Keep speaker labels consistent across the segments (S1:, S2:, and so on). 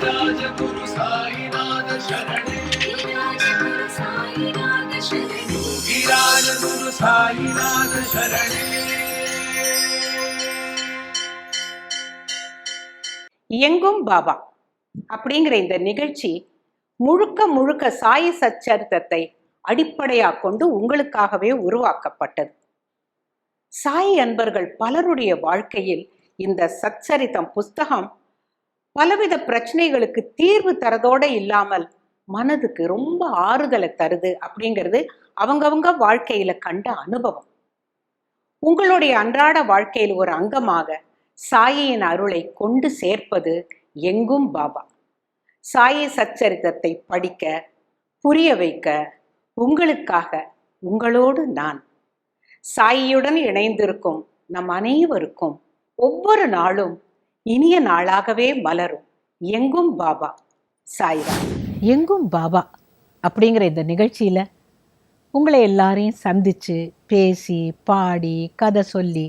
S1: गुरु साईनाथ शरणे गुरु साईनाथ शरणे गुरु साईनाथ शरणे.
S2: எங்கும் பாபா அப்படிங்கிற இந்த நிகழ்ச்சி முழுக்க முழுக்க சாயி சச்சரித்தத்தை அடிப்படையாக கொண்டு உங்களுக்காகவே உருவாக்கப்பட்டது. சாயி அன்பர்கள் பலருடைய வாழ்க்கையில் இந்த சச்சரித்தம் புஸ்தகம் பலவித பிரச்சனைகளுக்கு தீர்வு தரதோட இல்லாமல் மனதுக்கு ரொம்ப ஆறுதலை தருது அப்படிங்கிறது அவங்கவங்க வாழ்க்கையில கண்ட அனுபவம். உங்களுடைய அன்றாட வாழ்க்கையில் ஒரு அங்கமாக சாயியின் அருளை கொண்டு சேர்ப்பது எங்கும் பாபா. சாயி சச்சரித்தத்தை படிக்க புரிய வைக்க உங்களுக்காக உங்களோடு நான். சாயியுடன் இணைந்திருக்கும் நம் அனைவருக்கும் ஒவ்வொரு நாளும் இனிய நாளாகவே மலரும். எங்கும் பாபா சாய்ராம். எங்கும் பாபா அப்படிங்கிற இந்த நிகழ்ச்சியில் உங்களை எல்லாரையும் சந்தித்து பேசி பாடி கதை சொல்லி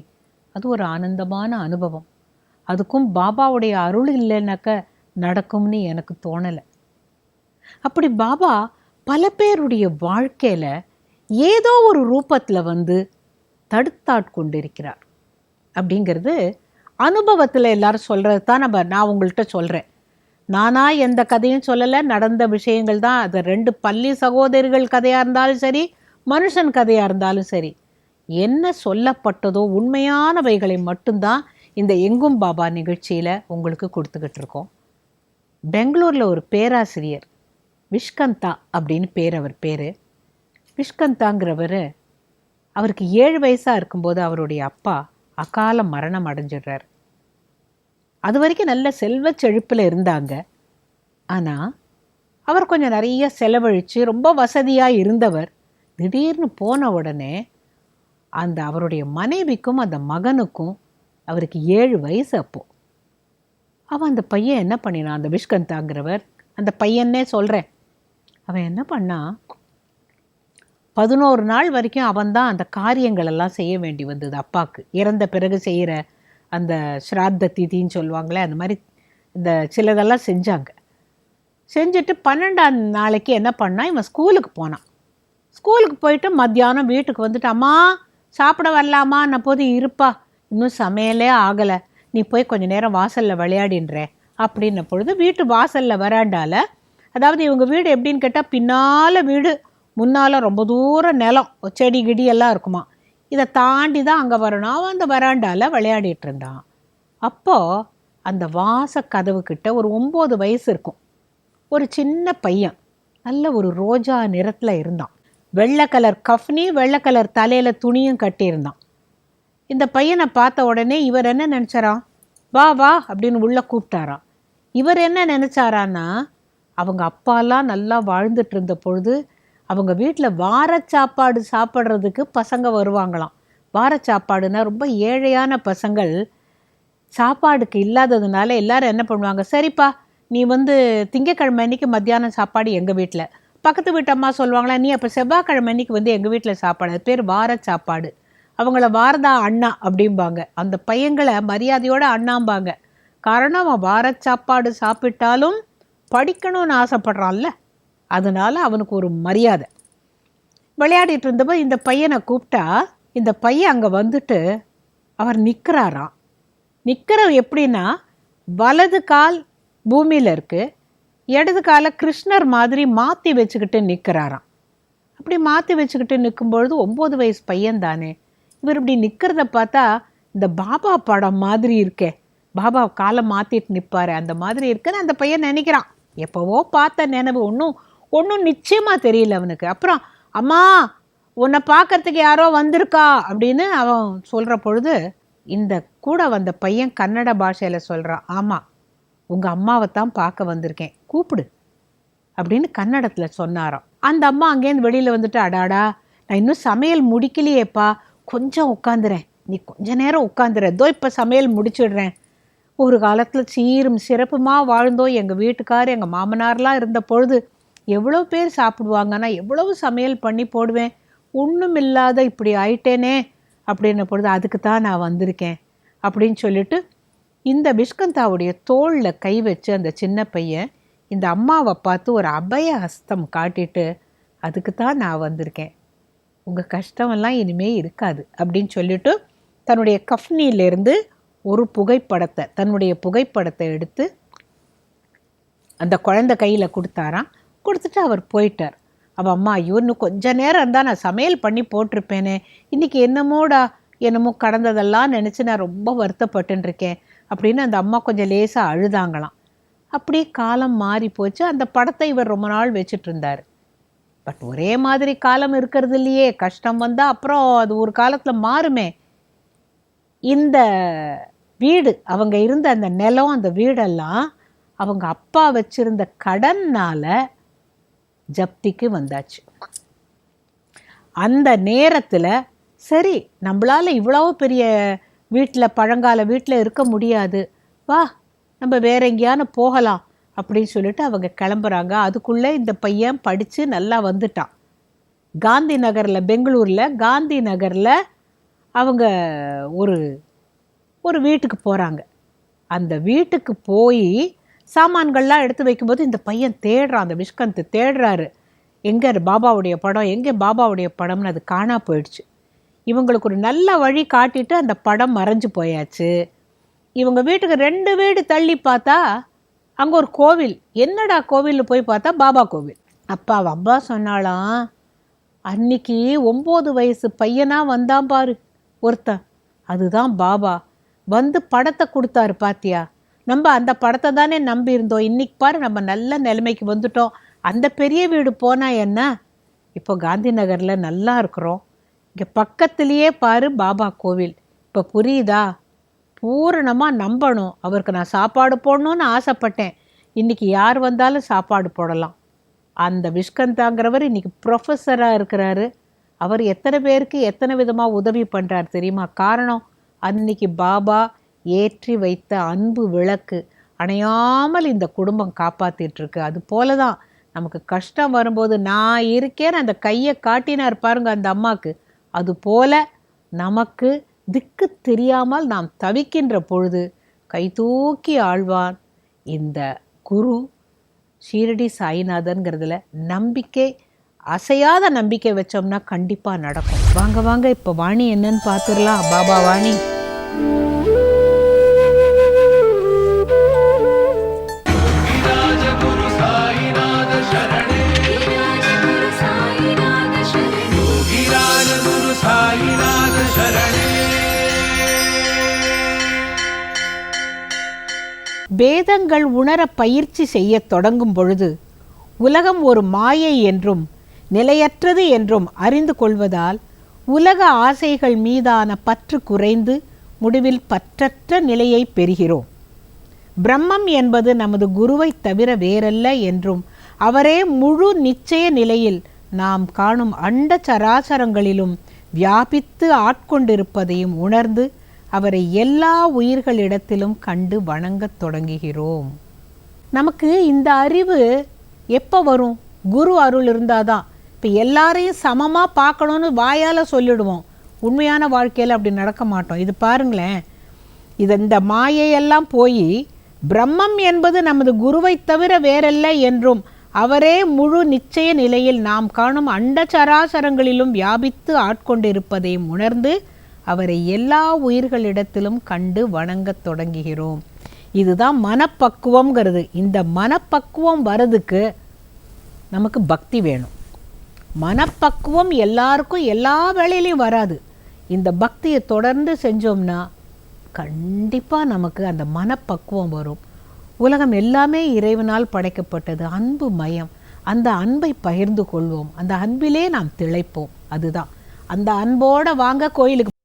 S2: அது ஒரு ஆனந்தமான அனுபவம். அதுக்கும் பாபாவுடைய அருள் இல்லைன்னாக்க நடக்கும்னு எனக்கு தோணலை. அப்படி பாபா பல பேருடைய வாழ்க்கையில் ஏதோ ஒரு ரூபத்தில் வந்து தடுத்தாட்கொண்டிருக்கிறார் அப்படிங்கிறது அனுபவத்தில் எல்லாரும் சொல்கிறது தான் நான் உங்கள்கிட்ட சொல்கிறேன். நானாக எந்த கதையும் சொல்லலை, நடந்த விஷயங்கள் தான். அது 2 பள்ளி சகோதரிகள் கதையாக இருந்தாலும் சரி, மனுஷன் கதையாக இருந்தாலும் சரி, என்ன சொல்லப்பட்டதோ உண்மையானவைகளை மட்டும்தான் இந்த எங்கும் பாபா நிகழ்ச்சியில் உங்களுக்கு கொடுத்துக்கிட்டு இருக்கோம். பெங்களூரில் ஒரு பேராசிரியர் விஷ்கந்தா அப்படின்னு அவர் பேர். விஷ்கந்தாங்கிறவர் அவருக்கு 7 வயசாக இருக்கும்போது அவருடைய அப்பா அகால மரணம் அடைஞ்சிடுறார். அது வரைக்கும் நல்ல செல்வ செழிப்பில் இருந்தாங்க. ஆனால் அவர் கொஞ்சம் நிறைய செலவழித்து ரொம்ப வசதியாக இருந்தவர். திடீர்னு போன உடனே அந்த அவருடைய மனைவிக்கும் அந்த மகனுக்கும் அவருக்கு 7 வயசு. அப்போது அவன் அந்த பையன் என்ன பண்ணினான், அந்த விஷ்கந்தாங்கிறவர், அந்த பையன்னே சொல்கிறேன், அவன் என்ன பண்ணான், 11 நாள் வரைக்கும் அவன்தான் அந்த காரியங்கள் எல்லாம் செய்ய வேண்டி வந்தது. அப்பாவுக்கு இறந்த பிறகு செய்கிற அந்த ஸ்ராத்த திதின்னு சொல்லுவாங்களே, அந்த மாதிரி இந்த சிலதெல்லாம் செஞ்சாங்க. செஞ்சுட்டு 12ஆம் நாளைக்கு என்ன பண்ணால் இவன் ஸ்கூலுக்கு போனான். ஸ்கூலுக்கு போயிட்டு மத்தியானம் வீட்டுக்கு வந்துட்டு, அம்மா சாப்பிட வரலாமா? நான் போது இருப்பா, இன்னும் சமையலே ஆகலை, நீ போய் கொஞ்சம் நேரம் வாசலில் விளையாடின்ற அப்படின்ன பொழுது வீட்டு வாசலில் வராண்டால, அதாவது இவங்க வீடு எப்படின்னு கேட்டால் பின்னால் வீடு, முன்னால் ரொம்ப தூரம் நிலம், செடி கிடி எல்லாம் இருக்குமா. இதை தாண்டி தான் அங்கே வரணும். அவன் அந்த வராண்டாவில் விளையாடிட்டு இருந்தான். அப்போது அந்த வாச கதவுக்கிட்ட ஒரு 9 வயசு இருக்கும் ஒரு சின்ன பையன், நல்ல ஒரு ரோஜா நிறத்தில் இருந்தான். வெள்ளை கலர் கஃப்னி, வெள்ளை கலர் தலையில் துணியும் கட்டியிருந்தான். இந்த பையனை பார்த்த உடனே இவர் என்ன நினச்சாராம், வா வா அப்படின்னு உள்ளே கூப்பிட்டாராம். இவர் என்ன நினச்சாரான்னா, அவங்க அப்பாலாம் நல்லா வாழ்ந்துட்டு இருந்த பொழுது அவங்க வீட்டில் வார சாப்பாடு சாப்பிட்றதுக்கு பசங்க வருவாங்களாம். வார சாப்பாடுனா ரொம்ப ஏழையான பசங்கள் சாப்பாடுக்கு இல்லாததுனால எல்லாரும் என்ன பண்ணுவாங்க, சரிப்பா நீ வந்து திங்கக்கிழமை அன்னைக்கு மத்தியானம் சாப்பாடு எங்கள் வீட்டில், பக்கத்து வீட்டு அம்மா சொல்லுவாங்களா, நீ அப்போ செவ்வாய்க்கிழமை அன்னைக்கு வந்து எங்கள் வீட்டில் சாப்பாடு, அது பேர் வார சாப்பாடு. அவங்கள வாரதா அண்ணா அப்படிம்பாங்க. அந்த பையங்களை மரியாதையோடு அண்ணாம்பாங்க. காரணம் அவன் வார சாப்பாடு சாப்பிட்டாலும் படிக்கணும்னு ஆசைப்படுறான்ல, அதனால அவனுக்கு ஒரு மரியாதை. விளையாடிட்டு இருந்தப்போ இந்த பையனை கூப்பிட்டா இந்த பையன் அங்கே வந்துட்டு அவர் நிற்கிறாராம். நிற்கிற எப்படின்னா, வலது கால் பூமியில் இருக்குது, இடது காலை கிருஷ்ணர் மாதிரி மாற்றி வச்சுக்கிட்டு நிற்கிறாராம். அப்படி மாற்றி வச்சுக்கிட்டு நிற்கும்பொழுது 9 வயசு பையன் தானே, இவர் இப்படி நிற்கிறத பார்த்தா இந்த பாபா படம் மாதிரி இருக்கே, பாபா காலை மாற்றிட்டு நிற்பாரு அந்த மாதிரி இருக்குன்னு அந்த பையன் நினைக்கிறான். எப்போவோ பார்த்த நினைவு, ஒன்றும் நிச்சயமாக தெரியல அவனுக்கு. அப்புறம் அம்மா உன்னை பார்க்கறதுக்கு யாரோ வந்திருக்கா அப்படின்னு அவன் சொல்கிற பொழுது இந்த கூட வந்த பையன் கன்னட பாஷையில் சொல்கிறான், ஆமாம் உங்கள் அம்மாவை தான் பார்க்க வந்திருக்கேன், கூப்பிடு அப்படின்னு கன்னடத்தில் சொன்னாராம். அந்த அம்மா அங்கேருந்து வெளியில் வந்துட்டு, அடாடா நான் இன்னும் சமையல் முடிக்கலையேப்பா, கொஞ்சம் உட்காந்துறேன், நீ கொஞ்ச நேரம் உட்காந்துற, ஏதோ இப்போ சமையல் முடிச்சிடுறேன். ஒரு காலத்தில் சீரும் சிறப்புமாக வாழ்ந்தோம். எங்கள் வீட்டுக்கார் எங்கள் மாமனார்லாம் இருந்த பொழுது எவ்வளோ பேர் சாப்பிடுவாங்கன்னா எவ்வளவு சமையல் பண்ணி போடுவேன், ஒன்றும் இல்லாத இப்படி ஆயிட்டேனே அப்படின்ன பொழுது அதுக்கு தான் நான் வந்திருக்கேன் அப்படின்னு சொல்லிட்டு இந்த பிஷ்கந்தாவுடைய தோளில் கை வச்சு அந்த சின்ன பையன் இந்த அம்மாவை பார்த்து ஒரு அபய ஹஸ்தம் காட்டிட்டு, அதுக்கு தான் நான் வந்திருக்கேன், உங்கள் கஷ்டமெல்லாம் இனிமே இருக்காது அப்படின்னு சொல்லிட்டு தன்னுடைய கஃப்னியிலேருந்து ஒரு புகைப்படத்தை, தன்னுடைய புகைப்படத்தை எடுத்து அந்த குழந்தை கையில் கொடுத்தாராம். கொடுத்துட்டு அவர் போயிட்டார். அவள் அம்மா, ஐயோ இன்னும் கொஞ்ச நேரம் இருந்தால் நான் சமையல் பண்ணி போட்டிருப்பேனே, இன்றைக்கி என்னமோ கடந்ததெல்லாம் நினச்சி நான் ரொம்ப வருத்தப்பட்டுருக்கேன் அப்படின்னு அந்த அம்மா கொஞ்சம் லேசாக அழுதாங்களாம். அப்படியே காலம் மாறி போச்சு. அந்த படத்தை இவர் ரொம்ப நாள் வச்சுட்டு இருந்தார். பட் ஒரே மாதிரி காலம் இருக்கிறது இல்லையே, கஷ்டம் வந்தால் அப்புறம் அது ஒரு காலத்தில் மாறுமே. இந்த வீடு, அவங்க இருந்த அந்த நிலம், அந்த வீடெல்லாம் அவங்க அப்பா வச்சிருந்த கடனால் ஜப்திக்கு வந்தாச்சு. அந்த நேரத்தில் சரி, நம்மளால் இவ்வளோ பெரிய வீட்டில், பழங்கால வீட்டில் இருக்க முடியாது, வா நம்ம வேற எங்கேயானு போகலாம் அப்படின்னு சொல்லிட்டு அவங்க கிளம்புறாங்க. அதுக்குள்ளே இந்த பையன் படித்து நல்லா வந்துட்டான். காந்தி நகரில், பெங்களூரில் காந்தி நகரில் அவங்க ஒரு வீட்டுக்கு போகிறாங்க. அந்த வீட்டுக்கு போய் சாமான்கள்லாம் எடுத்து வைக்கும்போது இந்த பையன் தேடுறான், அந்த விஷ்கந்த் தேடுறாரு, எங்கே பாபாவுடைய படம், எங்கே பாபாவுடைய படம்னு. அது காணா போயிடுச்சு. இவங்களுக்கு ஒரு நல்ல வழி காட்டிட்டு அந்த படம் மறைஞ்சு போயாச்சு. இவங்க வீட்டுக்கு 2 வீடு தள்ளி பார்த்தா அங்கே ஒரு கோவில். என்னடா கோவிலில் போய் பார்த்தா பாபா கோவில். அப்பா அம்மா சொன்னாலாம், அன்னைக்கு 9 வயசு பையனாக வந்தான் பாரு ஒருத்தன், அதுதான் பாபா. வந்து படத்தை கொடுத்தாரு பாத்தியா, நம்ம அந்த படத்தை தானே நம்பி இருந்தோம், இன்னைக்கு பாரு நம்ம நல்ல நிலைமைக்கு வந்துட்டோம். அந்த பெரிய வீடு போனால் என்ன, இப்போ காந்தி நகரில் நல்லா இருக்கிறோம். இங்கே பக்கத்துலேயே பாரு பாபா கோவில். இப்போ புரியுதா, பூரணமாக நம்பணும். அவருக்கு நான் சாப்பாடு போடணுன்னு ஆசைப்பட்டேன், இன்றைக்கி யார் வந்தாலும் சாப்பாடு போடலாம். அந்த விஷ்கந்தாங்கிறவர் இன்றைக்கி ப்ரொஃபஸராக இருக்கிறாரு. அவர் எத்தனை பேருக்கு எத்தனை விதமாக உதவி பண்ணுறார் தெரியுமா? காரணம், அன்னைக்கு பாபா ஏற்றி வைத்த அன்பு விளக்கு அணையாமல் இந்த குடும்பம் காப்பாற்றிட்டுருக்கு. அது போல தான் நமக்கு கஷ்டம் வரும்போது நான் இருக்கேன்னு அந்த கையை காட்டினார் பாருங்க அந்த அம்மாவுக்கு. அதுபோல நமக்கு திக்கு தெரியாமல் நாம் தவிக்கின்ற பொழுது கை தூக்கி ஆழ்வான் இந்த குரு ஷீரடி சாய்நாதன்கிறதுல நம்பிக்கை, அசையாத நம்பிக்கை வச்சோம்னா கண்டிப்பாக நடக்கும். வாங்க வாங்க இப்போ வாணி என்னன்னு பார்த்துடலாம். பாபா வாணி. வேதங்கள் உணர பயிற்சி செய்ய தொடங்கும் பொழுது உலகம் ஒரு மாயை என்றும் நிலையற்றது என்றும் அறிந்து கொள்வதால் உலக ஆசைகள் மீதான பற்று குறைந்து முடிவில் பற்றற்ற நிலையை பெறுகிறோம். பிரம்மம் என்பது நமது குருவை தவிர வேறல்ல என்றும் அவரே முழு நிச்சய நிலையில் நாம் காணும் அண்ட சராசரங்களிலும் வியாபித்து ஆட்கொண்டிருப்பதையும் உணர்ந்து அவரை எல்லா உயிர்களிடத்திலும் கண்டு வணங்கத் தொடங்குகிறோம். நமக்கு இந்த அறிவு எப்போ வரும்? குரு அருள் இருந்தாதான். இப்போ எல்லாரையும் சமமாக பார்க்கணுன்னு வாயால் சொல்லிடுவோம், உண்மையான வாழ்க்கையில் அப்படி நடக்க மாட்டோம். இது பாருங்களேன், இந்த மாயையெல்லாம் போய் பிரம்மம் என்பது நமது குருவை தவிர வேறல்ல என்றும் அவரே முழு நிச்சய நிலையில் நாம் காணும் அண்ட சராசரங்களிலும் வியாபித்து ஆட்கொண்டிருப்பதையும் உணர்ந்து அவரை எல்லா உயிர்களிடத்திலும் கண்டு வணங்கத் தொடங்குகிறோம். இதுதான் மனப்பக்குவம்ங்கிறது. இந்த மனப்பக்குவம் வரதுக்கு நமக்கு பக்தி வேணும். மனப்பக்குவம் எல்லாருக்கும் எல்லா வேளையிலையும் வராது. இந்த பக்தியை தொடர்ந்து செஞ்சோம்னா கண்டிப்பாக நமக்கு அந்த மனப்பக்குவம் வரும். உலகம் எல்லாமே இறைவனால் படைக்கப்பட்டது, அன்பு மயம். அந்த அன்பை பகிர்ந்து கொள்வோம், அந்த அன்பிலே நாம் திளைப்போம். அதுதான் அந்த அன்போடு வாங்க கோயிலுக்கு.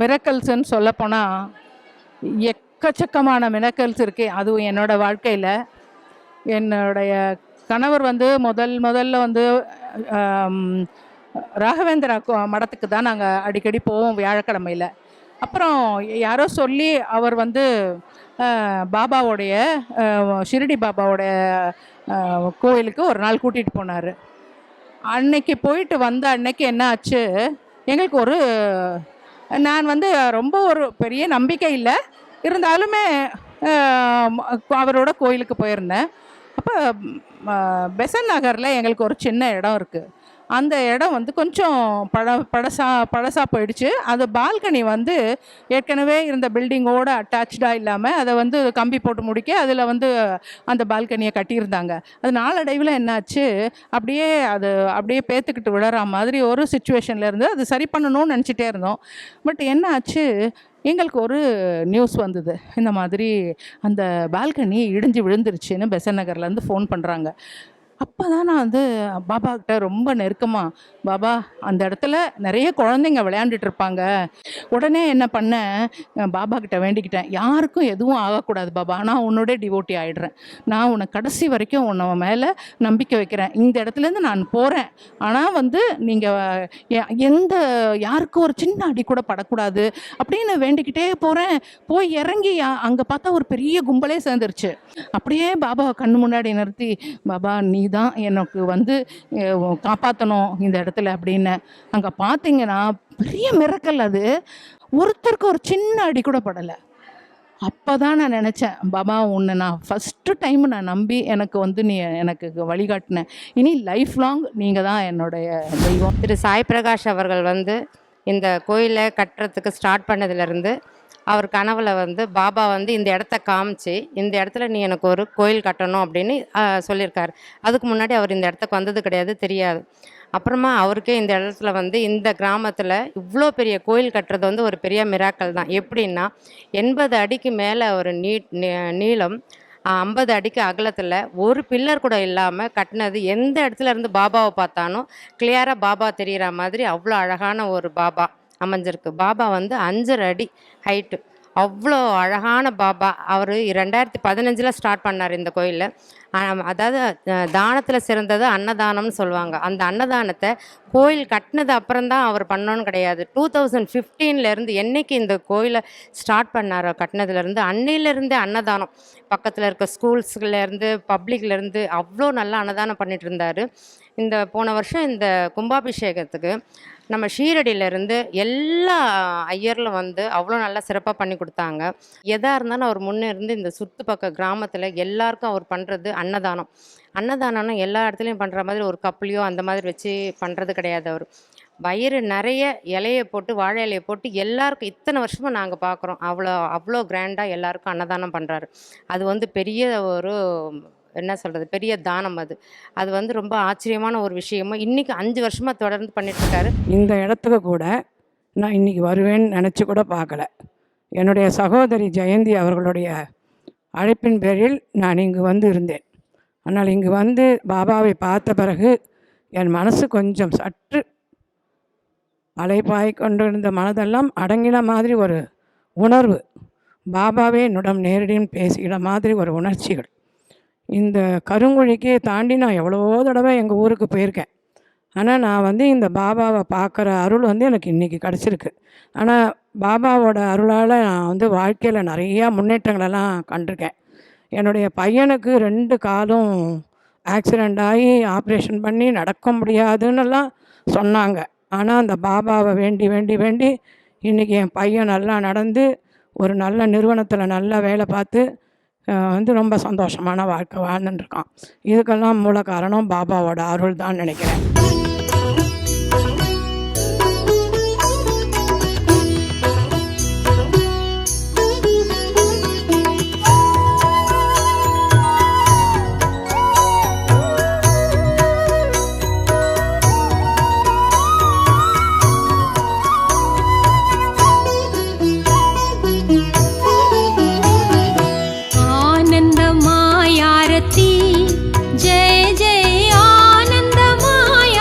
S3: மிரக்கல்ஸ்ன்னு சொல்லப்போனால் எக்கச்சக்கமான மிரக்கல்ஸ் இருக்குது. அதுவும் என்னோடய வாழ்க்கையில் என்னுடைய கணவர் வந்து முதல்ல வந்து ராகவேந்திரா மடத்துக்கு தான் நாங்கள் அடிக்கடி போவோம் வியாழக்கிழமையில். அப்புறம் யாரோ சொல்லி அவர் வந்து பாபாவோடைய ஷிரடி பாபாவோடைய கோயிலுக்கு ஒரு நாள் கூட்டிகிட்டு போனார். அன்னைக்கு போயிட்டு வந்த அன்னைக்கு என்ன ஆச்சு, எங்களுக்கு நான் வந்து ரொம்ப ஒரு பெரிய நம்பிக்கை இல்லை, இருந்தாலுமே அவரோட கோயிலுக்கு போயிருந்தேன். அப்போ பெசன் நகரில் எங்களுக்கு ஒரு சின்ன இடம் இருக்குது. அந்த இடம் வந்து கொஞ்சம் பழசா போயிடுச்சு. அது பால்கனி வந்து ஏற்கனவே இருந்த பில்டிங்கோடு அட்டாச்சாக இல்லாமல் அதை வந்து கம்பி போட்டு முடிக்க அதில் வந்து அந்த பால்கனியை கட்டியிருந்தாங்க. அது நாளடைவில் என்னாச்சு, அப்படியே பேத்துக்கிட்டு விழற மாதிரி ஒரு சுச்சுவேஷனில் இருந்து அது சரி பண்ணணும்னு நினச்சிட்டே இருந்தோம். பட் என்ன ஆச்சு, எங்களுக்கு ஒரு நியூஸ் வந்தது, இந்த மாதிரி அந்த பால்கனி இடிஞ்சு விழுந்துருச்சுன்னு பெசன் நகர்லேருந்து ஃபோன் பண்ணுறாங்க. அப்போ தான் நான் வந்து பாபாக்கிட்ட ரொம்ப நெருக்கமாக, பாபா அந்த இடத்துல நிறைய குழந்தைங்க விளையாண்டுட்டு இருப்பாங்க. உடனே என்ன பண்ணேன், பாபா கிட்ட வேண்டிக்கிட்டேன், யாருக்கும் எதுவும் ஆகக்கூடாது பாபா, நான் உன்னோட டிவோட்டி ஆகிடுறேன், நான் உன்னை கடைசி வரைக்கும் உன்னை மேலே நம்பிக்கை வைக்கிறேன், இந்த இடத்துலேருந்து நான் போகிறேன், ஆனால் வந்து நீங்கள் யாருக்கும் ஒரு சின்ன அடி கூட படக்கூடாது அப்படின்னு வேண்டிக்கிட்டே போகிறேன். போய் இறங்கி அங்கே பார்த்தா ஒரு பெரிய கும்பலே சேர்ந்துருச்சு. அப்படியே பாபா கண்ணு முன்னாடி நிறுத்தி, பாபா நீ தான் எனக்கு வந்து காப்பாற்றணும் இந்த இடத்துல அப்படின்னு. அங்கே பார்த்தீங்கன்னா பெரிய மிரக்கல், அது ஒருத்தருக்கு ஒரு சின்ன அடி கூட படலை. அப்போ தான் நான் நினச்சேன், பாபா உன்னை நான் ஃபஸ்ட்டு டைம் நான் நம்பி எனக்கு வந்து நீ எனக்கு வழிகாட்டினேன், இனி லைஃப் லாங் நீங்கள் தான் என்னுடைய தெய்வம்.
S4: திரு சாய் பிரகாஷ் அவர்கள் வந்து இந்த கோயிலை கட்டுறதுக்கு ஸ்டார்ட் பண்ணதுலேருந்து அவர் கனவுல வந்து பாபா வந்து இந்த இடத்த காமிச்சு, இந்த இடத்துல நீ எனக்கு ஒரு கோயில் கட்டணும் அப்படின்னு சொல்லியிருக்காரு. அதுக்கு முன்னாடி அவர் இந்த இடத்துக்கு வந்தது கிடையாது, தெரியாது. அப்புறமா அவருக்கே இந்த இடத்துல வந்து இந்த கிராமத்தில் இவ்வளோ பெரிய கோயில் கட்டுறது வந்து ஒரு பெரிய மிராக்கல் தான். எப்படின்னா 80 அடிக்கு மேலே ஒரு நீளம், 50 அடிக்கு அகலத்தில் ஒரு பில்லர் கூட இல்லாமல் கட்டினது. எந்த இடத்துல இருந்து பாபாவை பார்த்தாலும் கிளியராக பாபா தெரிகிற மாதிரி அவ்வளோ அழகான ஒரு பாபா அமைஞ்சிருக்கு. பாபா வந்து 5.5 அடி ஹைட்டு, அவ்வளோ அழகான பாபா. அவர் 2015 ஸ்டார்ட் பண்ணார் இந்த கோயிலில். அதாவது தானத்தில் சிறந்தது அன்னதானம்னு சொல்லுவாங்க. அந்த அன்னதானத்தை கோயில் கட்டினது அப்புறம்தான் அவர் பண்ணோன்னு கிடையாது. 2015 என்றைக்கு இந்த கோயிலை ஸ்டார்ட் பண்ணாரோ கட்டினதுலேருந்து அன்னையிலேருந்தே அன்னதானம் பக்கத்தில் இருக்க ஸ்கூல்ஸ்லேருந்து பப்ளிக்லேருந்து அவ்வளோ நல்லா அன்னதானம் பண்ணிகிட்டு இருந்தார். இந்த போன வருஷம் இந்த கும்பாபிஷேகத்துக்கு நம்ம ஷீரடியிலேருந்து எல்லா ஐயர்களும் வந்து அவ்வளோ நல்லா சிறப்பாக பண்ணி கொடுத்தாங்க. எதாக இருந்தாலும் அவர் முன்னே இருந்து இந்த சுற்றுப்பக்க கிராமத்தில் எல்லாருக்கும் அவர் பண்ணுறது அன்னதானம். அன்னதானம்னா எல்லா இடத்துலையும் பண்ணுற மாதிரி ஒரு கப்புலையோ அந்த மாதிரி வச்சு பண்ணுறது கிடையாது. அவர் வயிறு நிறைய இலையை போட்டு, வாழை இலையை போட்டு எல்லாருக்கும் இத்தனை வருஷமாக நாங்கள் பார்க்குறோம். அவ்வளோ கிராண்டாக எல்லாருக்கும் அன்னதானம் பண்ணுறாரு. அது வந்து பெரிய ஒரு என்ன சொல்கிறது, பெரிய தானம். அது வந்து ரொம்ப ஆச்சரியமான ஒரு விஷயமும் இன்றைக்கி 5 வருஷமாக தொடர்ந்து பண்ணிட்டுருக்காரு.
S5: இந்த இடத்துக்கு கூட நான் இன்றைக்கி வருவேன்னு நினச்சி கூட பார்க்கல. என்னுடைய சகோதரி ஜெயந்தி அவர்களுடைய அழைப்பின் பேரில் நான் இங்கு வந்து இருந்தேன். ஆனால் இங்கு வந்து பாபாவை பார்த்த பிறகு என் மனசு கொஞ்சம் சற்று அலைப்பாய் கொண்டிருந்த மனதெல்லாம் அடங்கின மாதிரி ஒரு உணர்வு, பாபாவே என்னுடன் நேரடியும் பேசுகிற மாதிரி ஒரு உணர்ச்சிகள். இந்த கருங்குழிக்கு தாண்டி நான் எவ்வளவோ தடவை எங்கள் ஊருக்கு போயிருக்கேன். ஆனால் நான் வந்து இந்த பாபாவை பார்க்குற அருள் வந்து எனக்கு இன்றைக்கி கிடச்சிருக்கு. ஆனால் பாபாவோட அருளால் நான் வந்து வாழ்க்கையில் நிறையா முன்னேற்றங்களெல்லாம் கண்டிருக்கேன். என்னுடைய பையனுக்கு 2 காலும் ஆக்சிடெண்ட் ஆகி ஆப்ரேஷன் பண்ணி நடக்க முடியாதுன்னெல்லாம் சொன்னாங்க. ஆனால் அந்த பாபாவை வேண்டி வேண்டி வேண்டி இன்றைக்கி என் பையன் நல்லா நடந்து ஒரு நல்ல நிறுவனத்தில் நல்லா வேலை பார்த்து வந்து ரொம்ப சந்தோஷமான வாழ்க்கை வாழ்ந்துட்டுருக்கான். இதுக்கெல்லாம் மூல காரணம் பாபாவோட அருள் தான் நினைக்கிறேன்.
S6: आनंदमाय आरती जय जय आनंदमाय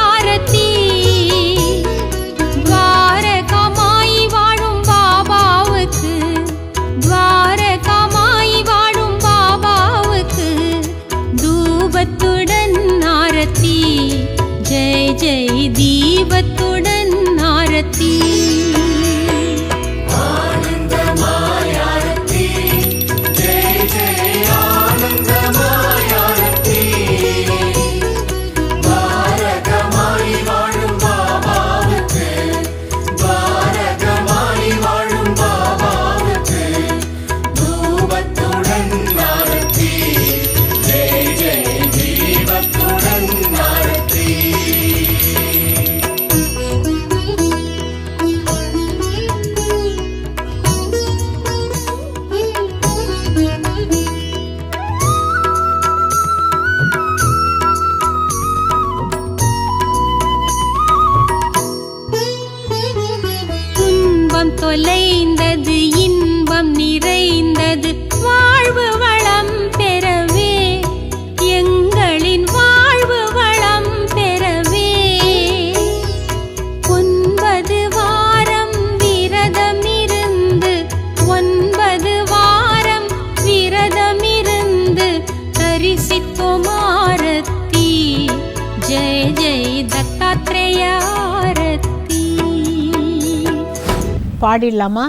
S2: பாடிடலாமா?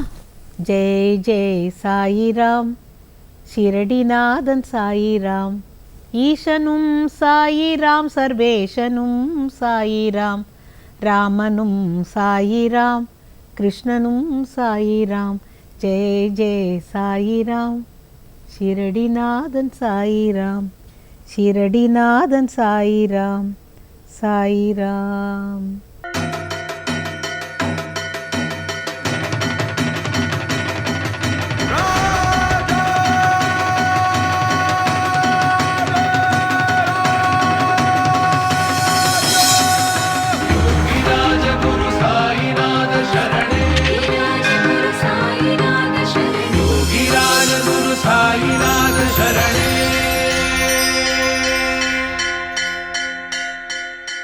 S2: ஜெய் ஜெய் சாயிராம், ஷிரடிநாதன் சாயிராம், ஈசனும் சாயிராம், சர்வேஷனும் சாயிராம், ராமனும் சாயிராம், கிருஷ்ணனும் சாயிராம். ஜெய் ஜெய் சாயிராம், ஷிரடிநாதன் சாயிராம், ஷிரடிநாதன் சாயிராம், சாயிராம்.